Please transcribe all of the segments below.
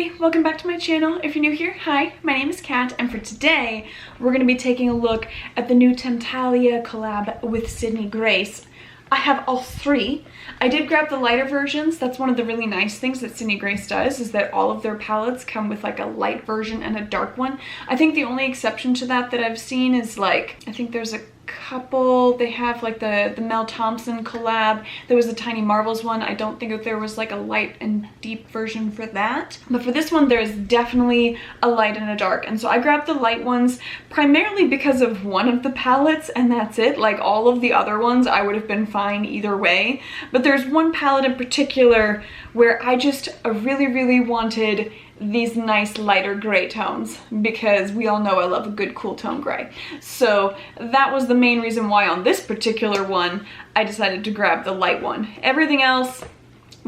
Hey, welcome back to my channel. If you're new here, hi, my name is Kat, and for today, we're gonna be taking a look at the new Temptalia collab with Sydney Grace. I have all three. I did grab the lighter versions. That's one of the really nice things that Sydney Grace does, is that all of their palettes come with like a light version and a dark one. I think the only exception to that I've seen is like, I think there's a couple, they have like the Mel Thompson collab. There was the Tiny Marvels one. I don't think that there was like a light and deep version for that. But for this one, there's definitely a light and a dark. And so I grabbed the light ones primarily because of one of the palettes, and that's it. Like all of the other ones, I would have been fine either way. But there's one palette in particular where I just really wanted these nice lighter gray tones, because we all know I love a good cool tone gray. So that was the main reason why on this particular one I decided to grab the light one. Everything else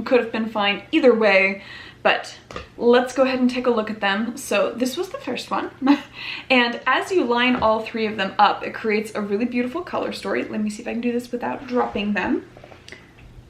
could have been fine either way, but let's go ahead and take a look at them. So this was the first one. And as you line all three of them up, it creates a really beautiful color story. Let me see if I can do this without dropping them.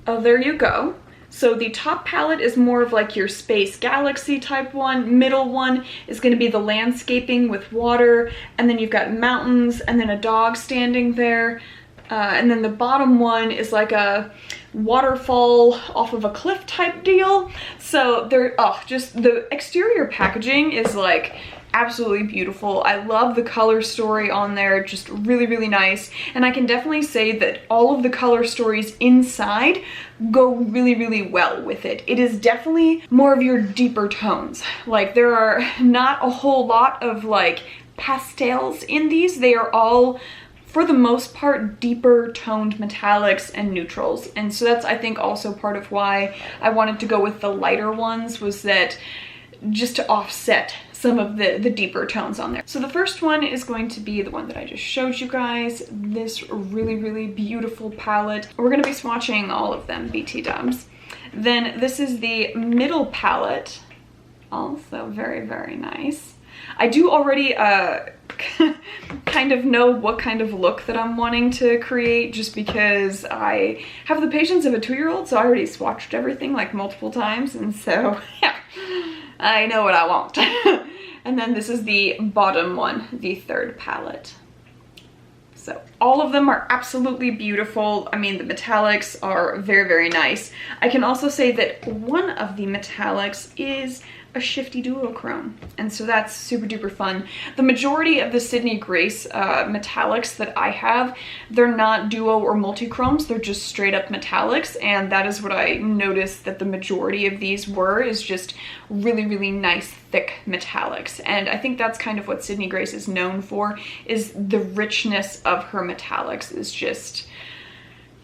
Oh, there you go. So the top palette is more of like your space galaxy type one. Middle one is going to be the landscaping with water, and then you've got mountains and then a dog standing there. And then the bottom one is like a waterfall off of a cliff type deal. So they're, just the exterior packaging is like absolutely beautiful. I love the color story on there, just really nice. And I can definitely say that all of the color stories inside go really well with it. It is definitely more of your deeper tones. Like there are not a whole lot of like pastels in these. They are all, for the most part, deeper toned metallics and neutrals. And so that's, I think, also part of why I wanted to go with the lighter ones, was that just to offset some of the deeper tones on there. So the first one is going to be the one that I just showed you guys, this really beautiful palette. We're gonna be swatching all of them, BT dubs. Then this is the middle palette, also very nice. I do already kind of know what kind of look that I'm wanting to create, just because I have the patience of a 2-year-old, so I already swatched everything like multiple times, and so yeah, I know what I want. And then this is the bottom one, the third palette. So all of them are absolutely beautiful. I mean, the metallics are very nice. I can also say that one of the metallics is a shifty duochrome, and so that's super duper fun. The majority of the Sydney Grace metallics that I have, they're not duo or multi-chromes, they're just straight up metallics, and that is what I noticed that the majority of these were, is just really nice thick metallics. And I think that's kind of what Sydney Grace is known for, is the richness of her metallics is just,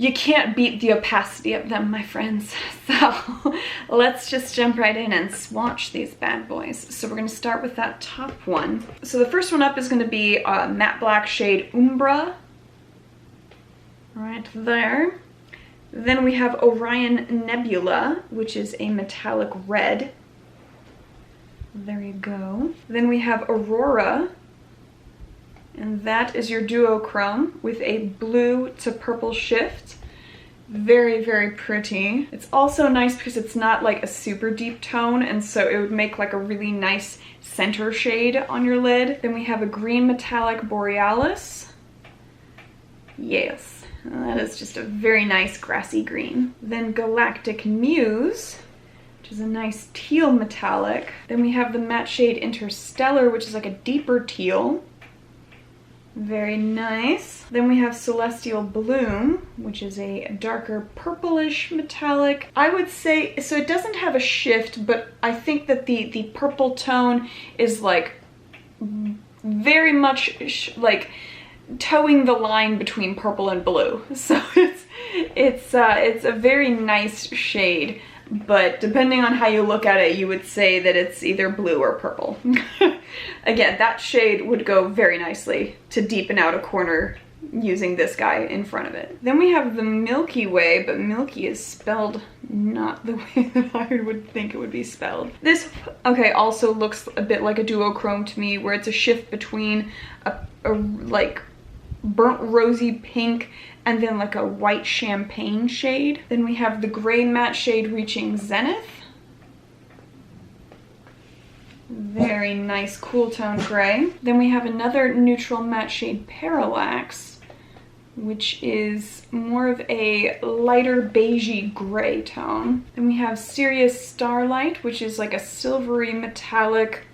you can't beat the opacity of them, my friends. So let's just jump right in and swatch these bad boys. So we're gonna start with that top one. So the first one up is gonna be matte black shade Umbra, right there. Then we have Orion Nebula, which is a metallic red. There you go. Then we have Aurora, and that is your duochrome with a blue to purple shift. Very pretty. It's also nice because it's not like a super deep tone, and so it would make like a really nice center shade on your lid. Then we have a green metallic Borealis. Yes, that is just a very nice grassy green. Then Galactic Muse, which is a nice teal metallic. Then we have the matte shade Interstellar, which is like a deeper teal. Very nice. Then we have Celestial Bloom, which is a darker purplish metallic. I would say, so it doesn't have a shift, but I think that the purple tone is like very much like towing the line between purple and blue. So it's a very nice shade, but depending on how you look at it, you would say that it's either blue or purple. Again, that shade would go very nicely to deepen out a corner using this guy in front of it. Then we have the Milky Way, but Milky is spelled not the way that I would think it would be spelled. This, okay, also looks a bit like a duochrome to me, where it's a shift between a like burnt rosy pink and then like a white champagne shade. Then we have the gray matte shade reaching Zenith. Very nice cool tone gray. Then we have another neutral matte shade Parallax, which is more of a lighter beigey gray tone. Then we have Sirius Starlight, which is like a silvery metallic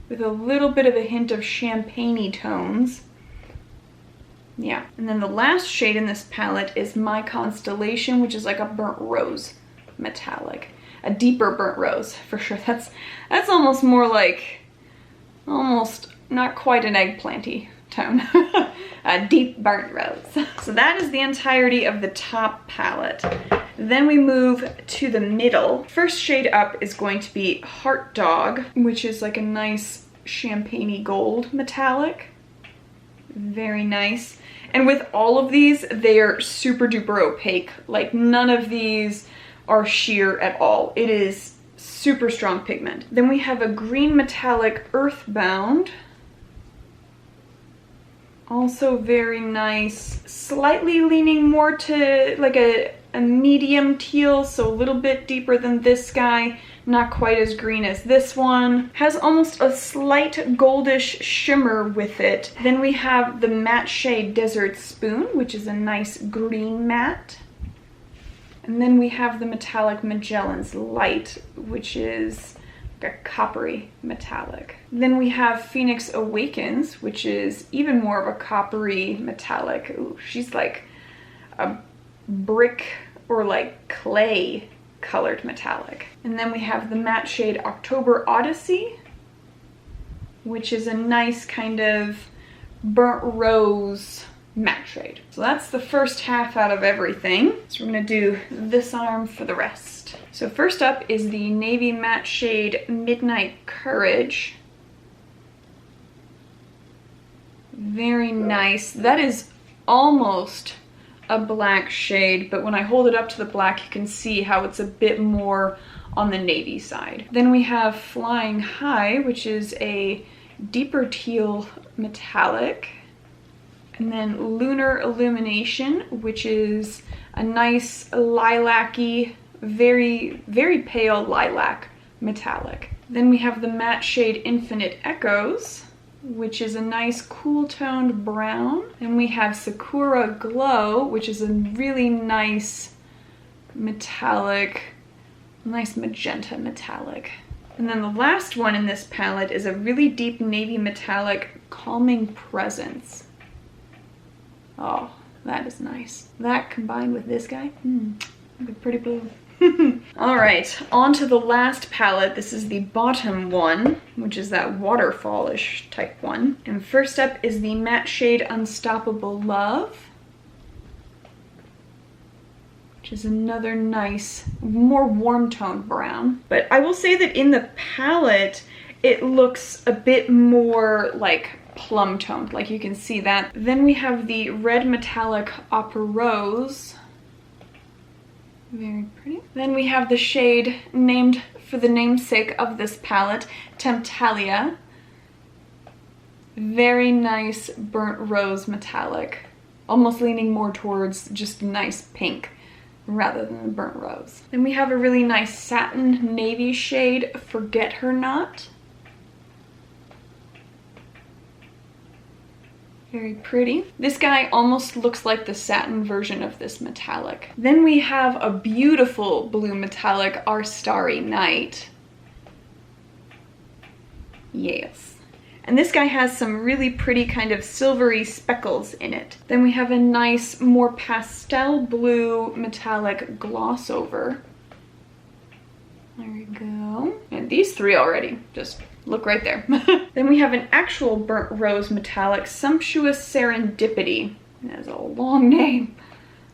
with a little bit of a hint of champagne-y tones. Yeah, and then the last shade in this palette is My Constellation, which is like a burnt rose metallic. A deeper burnt rose, for sure. That's almost more like, almost not quite an eggplanty tone. A deep burnt rose. So that is the entirety of the top palette. Then we move to the middle. First shade up is going to be Heart Dog, which is like a nice champagne-y gold metallic. Very nice. And with all of these, they are super duper opaque. Like none of these are sheer at all. It is super strong pigment. Then we have a green metallic Earthbound. Also very nice. Slightly leaning more to like a medium teal, so a little bit deeper than this guy. Not quite as green as this one. Has almost a slight goldish shimmer with it. Then we have the matte shade Desert Spoon, which is a nice green matte. And then we have the metallic Magellan's Light, which is like a coppery metallic. Then we have Phoenix Awakens, which is even more of a coppery metallic. Ooh, she's like a brick or like clay colored metallic. And then we have the matte shade October Odyssey, which is a nice kind of burnt rose matte shade. So that's the first half out of everything. So we're gonna do this arm for the rest. So first up is the navy matte shade Midnight Courage. Very nice. That is almost a black shade, but when I hold it up to the black, you can see how it's a bit more on the navy side. Then we have Flying High, which is a deeper teal metallic. And then Lunar Illumination, which is a nice lilac-y, very, very pale lilac metallic. Then we have the matte shade Infinite Echoes, which is a nice cool toned brown. And we have Sakura Glow, which is a really nice metallic, nice magenta metallic. And then the last one in this palette is a really deep navy metallic Calming Presence. Oh, that is nice. That combined with this guy, be pretty blue. All right, on to the last palette. This is the bottom one, which is that waterfall-ish type one. And first up is the matte shade Unstoppable Love, which is another nice, more warm toned brown. But I will say that in the palette, it looks a bit more like plum toned, like you can see that. Then we have the red metallic Opera Rose. Very pretty. Then we have the shade named for the namesake of this palette, Temptalia. Very nice burnt rose metallic. Almost leaning more towards just nice pink rather than a burnt rose. Then we have a really nice satin navy shade, Forget Her Not. Very pretty. This guy almost looks like the satin version of this metallic. Then we have a beautiful blue metallic, Our Starry Night. Yes. And this guy has some really pretty kind of silvery speckles in it. Then we have a nice, more pastel blue metallic gloss over. There we go. And these three already, just look right there. Then we have an actual burnt rose metallic, Sumptuous Serendipity. That is a long name.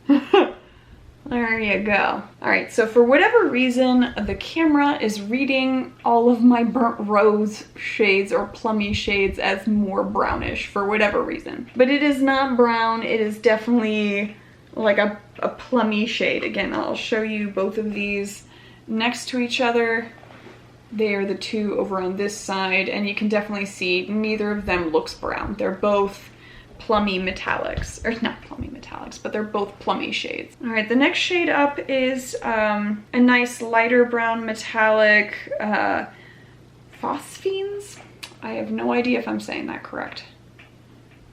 There you go. All right, so for whatever reason, the camera is reading all of my burnt rose shades or plummy shades as more brownish for whatever reason. But it is not brown, it is definitely like a plummy shade. Again, I'll show you both of these next to each other. They are the two over on this side, and you can definitely see neither of them looks brown. They're both plummy metallics, or not plummy metallics, but they're both plummy shades. All right, the next shade up is a nice lighter brown metallic, Phosphenes. I have no idea if I'm saying that correct.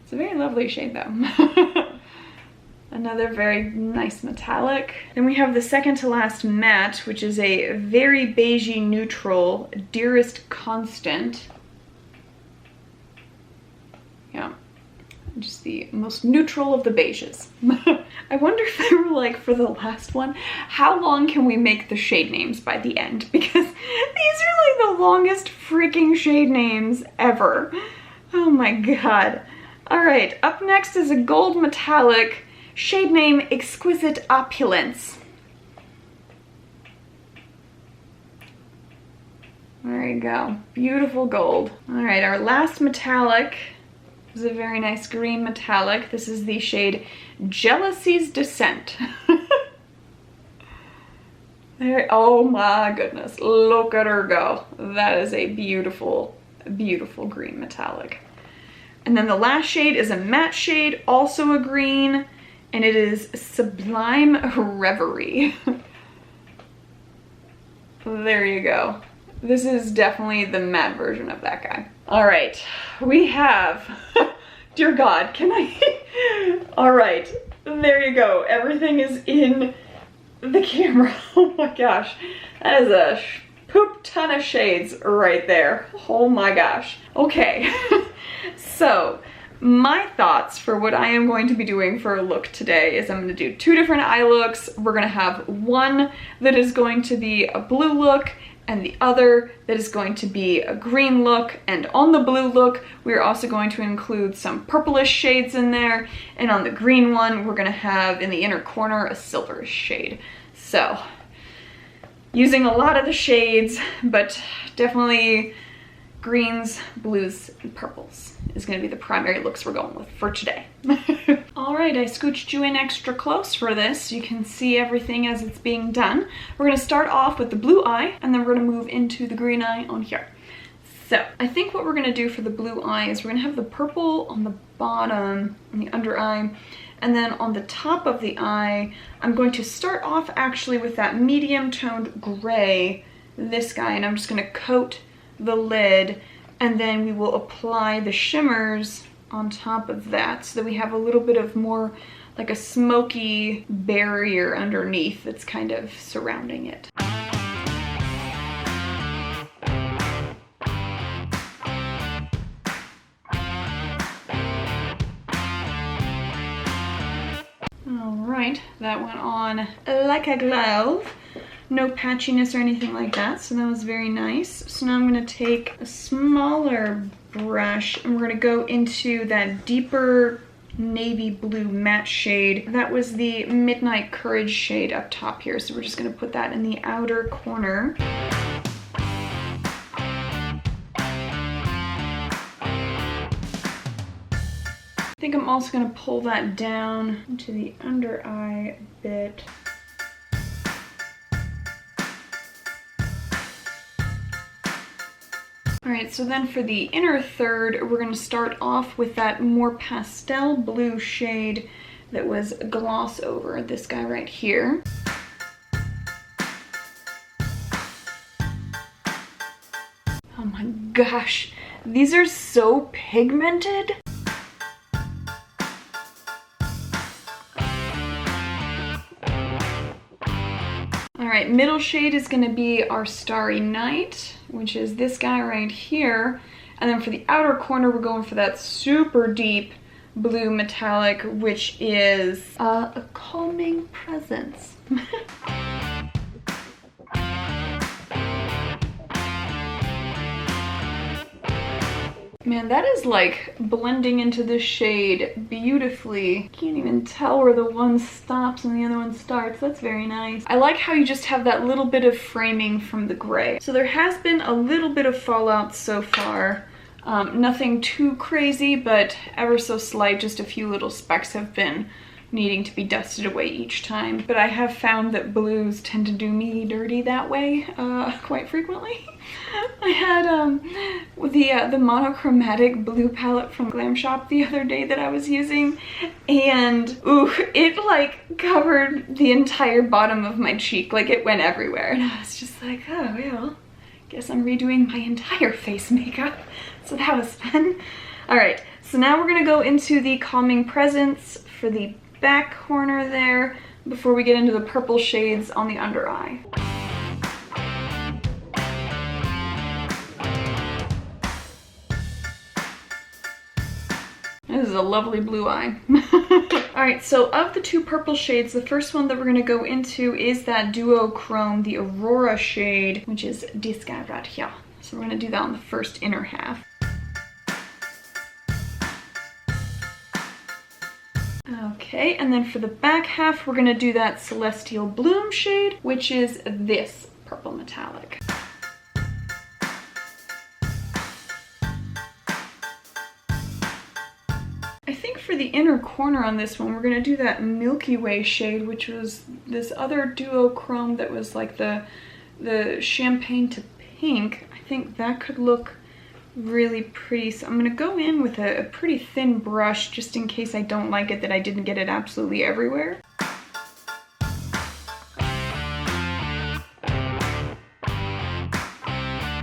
It's a very lovely shade though. Another very nice metallic. Then we have the second to last matte, which is a very beigey neutral, Dearest Constant. Yeah, just the most neutral of the beiges. I wonder if they were like, for the last one, how long can we make the shade names by the end? Because these are like the longest freaking shade names ever. Oh my god. All right, up next is a gold metallic, shade name Exquisite Opulence. There you go, beautiful gold. All right, our last metallic is a very nice green metallic. This is the shade Jealousy's Descent. There, oh my goodness, look at her go. That is a beautiful, beautiful green metallic. And then the last shade is a matte shade, also a green, and it is Sublime Reverie. There you go. This is definitely the matte version of that guy. All right, we have, dear God, can I? All right, there you go. Everything is in the camera. Oh my gosh, that is a poop ton of shades right there. Oh my gosh. Okay, so my thoughts for what I am going to be doing for a look today is I'm going to do two different eye looks. We're going to have one that is going to be a blue look and the other that is going to be a green look. And on the blue look, we're also going to include some purplish shades in there. And on the green one, we're going to have in the inner corner a silverish shade. So using a lot of the shades, but definitely greens, blues, and purples is going to be the primary looks we're going with for today. All right, I scooched you in extra close for this. You can see everything as it's being done. We're going to start off with the blue eye, and then we're going to move into the green eye on here. So I think what we're going to do for the blue eye is we're going to have the purple on the bottom, on the under eye, and then on the top of the eye, I'm going to start off actually with that medium toned gray, this guy, and I'm just going to coat the lid, and then we will apply the shimmers on top of that so that we have a little bit of more like a smoky barrier underneath that's kind of surrounding it. Alright, that went on like a glove. No patchiness or anything like that, so that was very nice. So now I'm going to take a smaller brush and we're going to go into that deeper navy blue matte shade. That was the Midnight Courage shade up top here, so we're just going to put that in the outer corner. I think I'm also going to pull that down into the under eye a bit. Alright, so then for the inner third, we're going to start off with that more pastel blue shade that was gloss over, this guy right here. Oh my gosh, these are so pigmented. Alright, middle shade is going to be our Starry Night, which is this guy right here. And then for the outer corner, we're going for that super deep blue metallic, which is a Calming Presence. Man, that is like blending into the shade beautifully. Can't even tell where the one stops and the other one starts. That's very nice. I like how you just have that little bit of framing from the gray. So there has been a little bit of fallout so far. Nothing too crazy, but ever so slight. Just a few little specks have been needing to be dusted away each time. But I have found that blues tend to do me dirty that way quite frequently. I had the monochromatic blue palette from Glam Shop the other day that I was using, and ooh, it like covered the entire bottom of my cheek, like it went everywhere, and I was just like, oh yeah, Guess I'm redoing my entire face makeup, so that was fun. All right, so now we're gonna go into the Calming Presence for the back corner there before we get into the purple shades on the under eye. This is a lovely blue eye. All right, so of the two purple shades, the first one that we're gonna go into is that duochrome, the Aurora shade, which is this guy right here. So we're gonna do that on the first inner half. Okay, and then for the back half, we're gonna do that Celestial Bloom shade, which is this purple metallic. I think for the inner corner on this one, we're gonna do that Milky Way shade, which was this other duochrome that was like the champagne to pink. I think that could look really pretty. So I'm gonna go in with a pretty thin brush just in case I don't like it, that I didn't get it absolutely everywhere.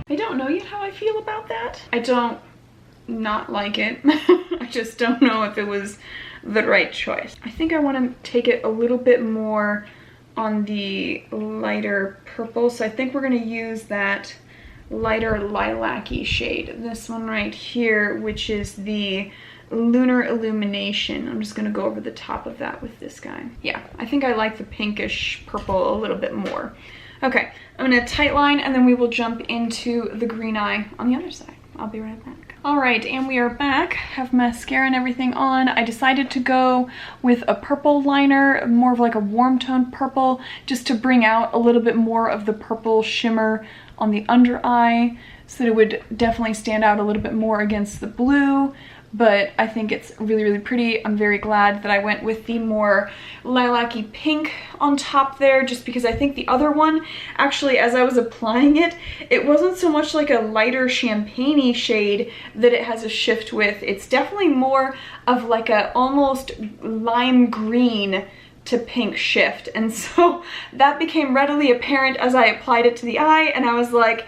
I don't know yet how I feel about that. I don't not like it. I just don't know if it was the right choice. I think I want to take it a little bit more on the lighter purple, so I think we're going to use that lighter lilac-y shade, this one right here, which is the Lunar Illumination. I'm just going to go over the top of that with this guy. Yeah, I think I like the pinkish purple a little bit more. Okay, I'm going to tight line and then we will jump into the green eye on the other side. I'll be right back. All right, and we are back. Have mascara and everything on. I decided to go with a purple liner, more of like a warm toned purple, just to bring out a little bit more of the purple shimmer on the under eye, so that it would definitely stand out a little bit more against the blue. But I think it's really, really pretty. I'm very glad that I went with the more lilac-y pink on top there, just because I think the other one, actually, as I was applying it, it wasn't so much like a lighter champagne-y shade that it has a shift with. It's definitely more of like a almost lime green to pink shift. And so that became readily apparent as I applied it to the eye, and I was like,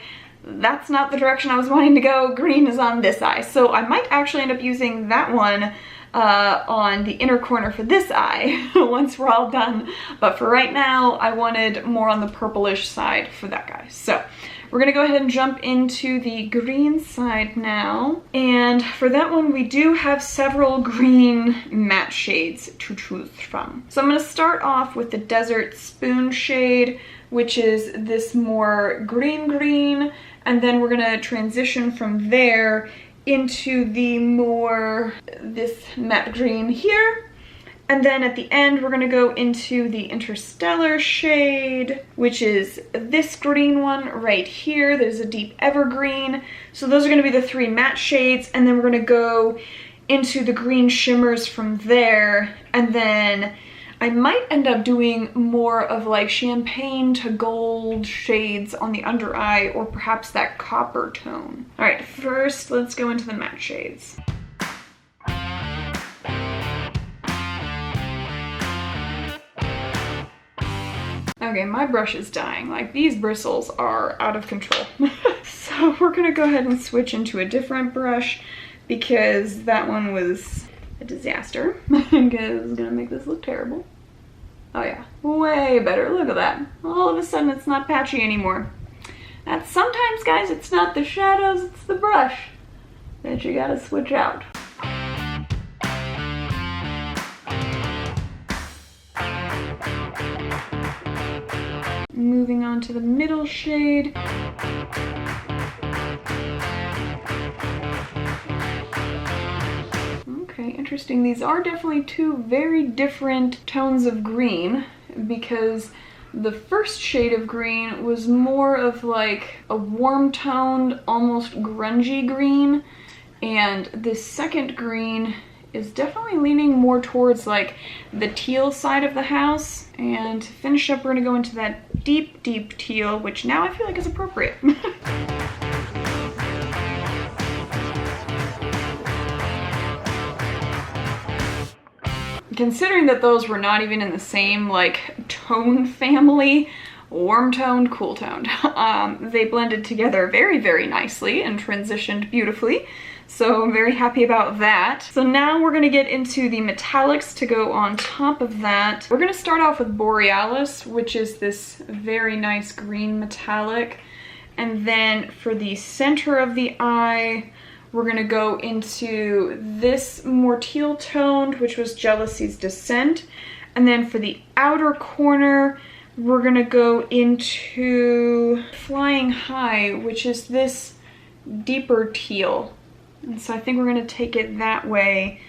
that's not the direction I was wanting to go. Green is on this eye. So I might actually end up using that one on the inner corner for this eye once we're all done. But for right now, I wanted more on the purplish side for that guy. So we're gonna go ahead and jump into the green side now. And for that one, we do have several green matte shades to choose from. So I'm gonna start off with the Desert Spoon shade, which is this more green, and then we're gonna transition from there into the more, this matte green here. And then at the end, we're gonna go into the Interstellar shade, which is this green one right here. There's a deep evergreen. So those are gonna be the three matte shades, and then we're gonna go into the green shimmers from there, and then I might end up doing more of like champagne to gold shades on the under eye, or perhaps that copper tone. All right, first let's go into the matte shades. Okay, my brush is dying. Like, these bristles are out of control. So we're gonna go ahead and switch into a different brush because that one was a disaster. Because it's gonna make this look terrible. Oh yeah, way better. Look at that. All of a sudden it's not patchy anymore. That's sometimes, guys, it's not the shadows, it's the brush that you gotta switch out. Moving on to the middle shade. Okay, interesting. These are definitely two very different tones of green, because the first shade of green was more of like a warm toned, almost grungy green, and this second green is definitely leaning more towards like the teal side of the house. And to finish up, we're gonna go into that deep, deep teal, which now I feel like is appropriate. Considering that those were not even in the same like tone family, warm toned, cool toned. They blended together very, very nicely and transitioned beautifully. So I'm very happy about that. So now we're gonna get into the metallics to go on top of that. We're gonna start off with Borealis, which is this very nice green metallic. And then for the center of the eye, we're gonna go into this more teal toned, which was Jealousy's Descent. And then for the outer corner, we're gonna go into Flying High, which is this deeper teal. And so I think we're gonna take it that way.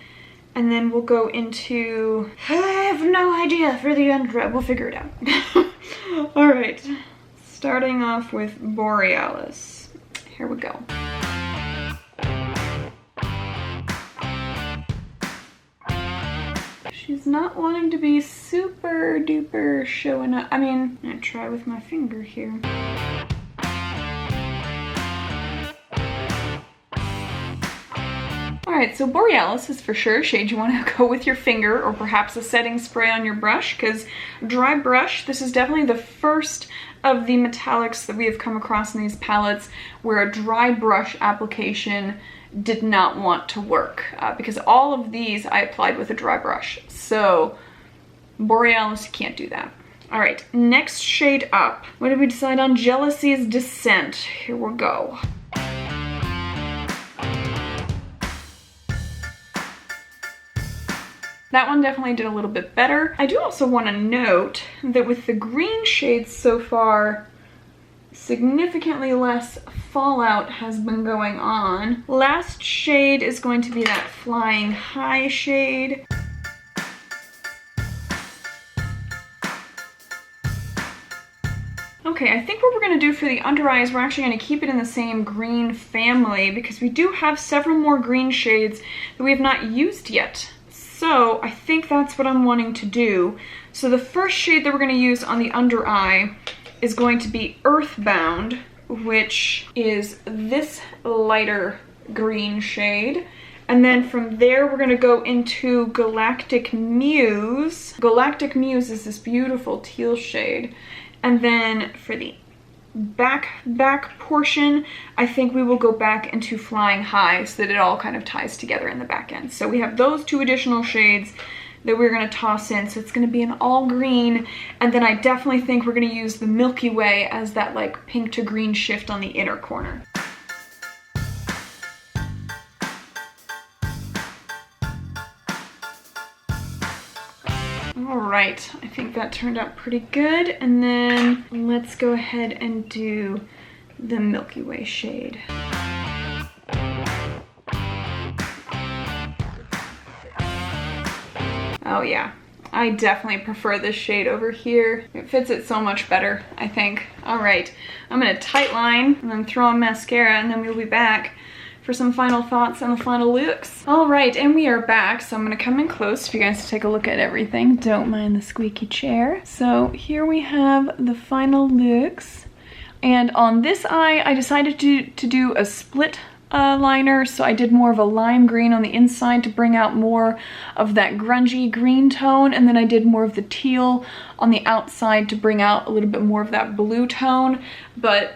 And then we'll go into, I have no idea for the under, we'll figure it out. All right, starting off with Borealis. Here we go. She's not wanting to be super duper showing up. I mean, I'm gonna try with my finger here. Alright, so Borealis is for sure a shade you want to go with your finger or perhaps a setting spray on your brush, because dry brush, this is definitely the first of the metallics that we have come across in these palettes where a dry brush application did not want to work, because all of these I applied with a dry brush. So Borealis, you can't do that. Alright, next shade up. What did we decide on? Jealousy's Descent. Here we go. That one definitely did a little bit better. I do also want to note that with the green shades so far, significantly less fallout has been going on. Last shade is going to be that Flying High shade. Okay, I think what we're going to do for the under eye is we're actually going to keep it in the same green family because we do have several more green shades that we have not used yet. So I think that's what I'm wanting to do. So the first shade that we're going to use on the under eye is going to be Earthbound, which is this lighter green shade. And then from there, we're going to go into Galactic Muse. Galactic Muse is this beautiful teal shade. And then for the back portion, I think we will go back into Flying High so that it all kind of ties together in the back end. So we have those two additional shades that we're going to toss in. So it's going to be an all green. And then I definitely think we're going to use the Milky Way as that like pink to green shift on the inner corner. All right, I think that turned out pretty good. And then let's go ahead and do the Milky Way shade. Oh yeah, I definitely prefer this shade over here. It fits it so much better, I think. All right, I'm gonna tight line and then throw on mascara, and then we'll be back for some final thoughts and the final looks. All right, and we are back. So I'm gonna come in close for you guys to take a look at everything. Don't mind the squeaky chair. So here we have the final looks. And on this eye, I decided to do a split liner. So I did more of a lime green on the inside to bring out more of that grungy green tone. And then I did more of the teal on the outside to bring out a little bit more of that blue tone. But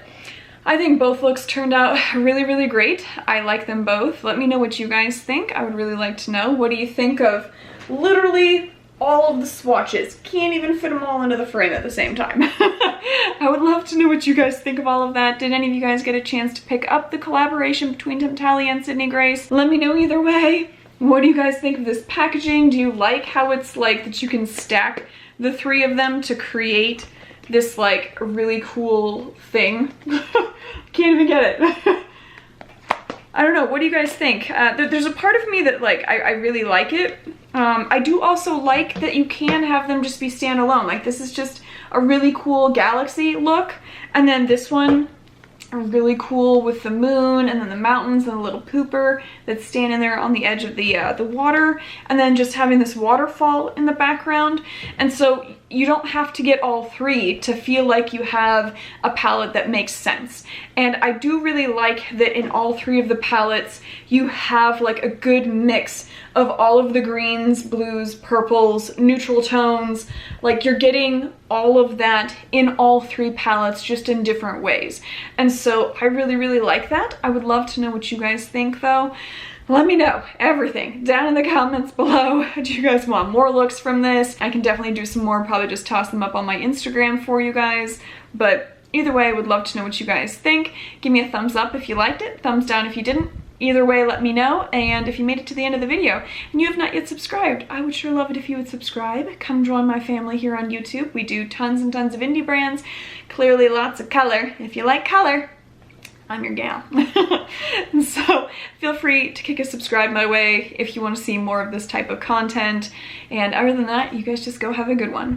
I think both looks turned out really, really great. I like them both. Let me know what you guys think. I would really like to know. What do you think of literally all of the swatches? Can't even fit them all into the frame at the same time. I would love to know what you guys think of all of that. Did any of you guys get a chance to pick up the collaboration between Temptalia and Sydney Grace? Let me know either way. What do you guys think of this packaging? Do you like how it's like that you can stack the three of them to create this like really cool thing? Can't even get it. I don't know, what do you guys think? There's a part of me that like, I really like it. I do also like that you can have them just be standalone. Like this is just a really cool galaxy look. And then this one, really cool with the moon and then the mountains and the little pooper that's standing there on the edge of the water. And then just having this waterfall in the background. And so you don't have to get all three to feel like you have a palette that makes sense. And I do really like that in all three of the palettes you have like a good mix of all of the greens, blues, purples, neutral tones. Like you're getting all of that in all three palettes, just in different ways. And so I really, really like that. I would love to know what you guys think though. Let me know everything down in the comments below. Do you guys want more looks from this? I can definitely do some more, probably just toss them up on my Instagram for you guys. But either way, I would love to know what you guys think. Give me a thumbs up if you liked it, thumbs down if you didn't. Either way, let me know. And if you made it to the end of the video and you have not yet subscribed, I would sure love it if you would subscribe. Come join my family here on YouTube. We do tons and tons of indie brands, clearly lots of color. If you like color, I'm your gal. So feel free to kick a subscribe my way if you want to see more of this type of content. And other than that, you guys just go have a good one.